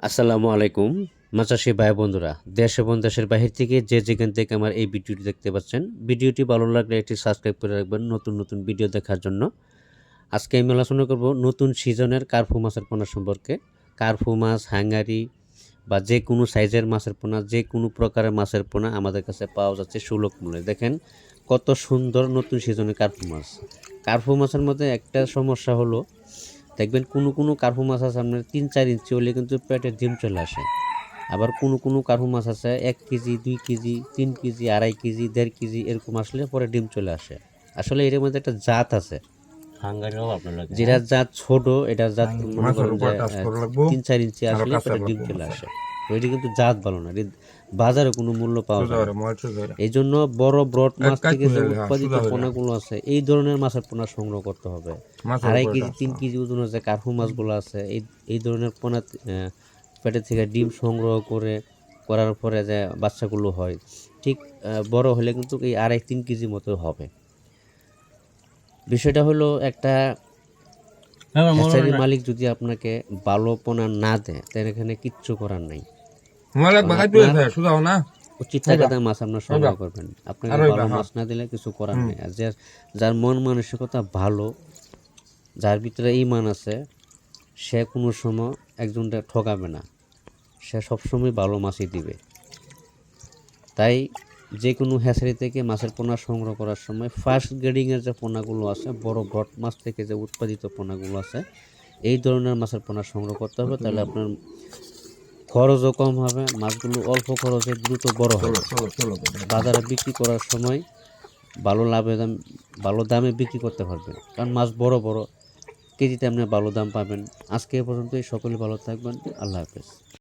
আসসালামু আলাইকুম মাছাশী ভাই বন্ধুরা, দেশ এবং দেশের বাহির থেকে যে যেখান থেকে আমার এই ভিডিওটি দেখতে পাচ্ছেন, ভিডিওটি ভালো লাগলে একটি সাবস্ক্রাইব করে রাখবেন নতুন নতুন ভিডিও দেখার জন্য। আজকে আমি আলোচনা করব নতুন সিজনের কার্পু মাছের পোনা সম্পর্কে। কার্পু মাছ, হাঙ্গারি বা যে কোনো সাইজের মাছের পোনা, যে কোনো প্রকারের মাছের পোনা আমাদের কাছে পাওয়া যাচ্ছে সুলভ মূল্যে। দেখেন কত সুন্দর নতুন সিজনের কার্পু মাছ। কার্পু মাছের মধ্যে একটা সমস্যা হলো, দেখবেন কোনো কোনো কার্পু মাছ আছে আপনার 3-4 ইঞ্চি হলে কিন্তু পেটে ডিম চলে আসে। আবার কোনো কোনো কার্পু মাছ আছে 1 KG, 2 KG, 3 KG, 2.5 KG, 1.5 KG এরকম আসলে পরে ডিম চলে আসে। আসলে এর মধ্যে একটা জাত আছে, যেটার জাত ছোট, এটার জাত মনে করেন যে 3-4 ইঞ্চি আসলে পেটে ডিম চলে আসে। তো এটি কিন্তু জাত ভালো না, বাজারে কোনো মূল্য পাওয়া যায় না। এই জন্য বড় ব্রড মাছ থেকে যে উৎপাদিত পোনাগুলো আছে, এই ধরনের মাছের পোনা সংগ্রহ করতে হবে। 2.5 কেজি, 3 কেজি ওজনের যে কার্পু মাছগুলো আছে, এই ধরনের পোনা পেটের থেকে ডিম সংগ্রহ করার পরে যে বাচ্চাগুলো হয়, ঠিক বড় হলে কিন্তু এই 2.5-3 কেজি মতো হবে। বিষয়টা হলো, একটা হ্যাচারির মালিক যদি আপনাকে ভালো পোনা না দেয়, তাহলে এখানে কিচ্ছু করার নাই। উচিত টাকাতে মাছ আপনার সংগ্রহ করবেন, আপনাকে ভালো মাছ না দিলে কিছু করার নেই। আর যার মন মানসিকতা ভালো, যার ভিতরে ঈমান আছে, সে কোনো সময় একজনটা ঠকাবে না, সে সবসময় ভালো মাছই দিবে। তাই যে কোনো হ্যাচারি থেকে মাছের পোনা সংগ্রহ করার সময় ফার্স্ট গ্রেডিংয়ের যে পোনাগুলো আছে, বড় ব্রড মাছ থেকে যে উৎপাদিত পোনাগুলো আছে, এই ধরনের মাছের পোনা সংগ্রহ করতে হবে। তাহলে আপনার খরচও কম হবে, মাছগুলো অল্প খরচে দ্রুত বড় হবে। বাজারে বিক্রি করার সময় ভালো দামে বিক্রি করতে পারবেন, কারণ মাছ বড় বড়, কেজিতে আপনি ভালো দাম পাবেন। আজকে এ পর্যন্তই, সকলে ভালো থাকবেন। আল্লাহ হাফেজ।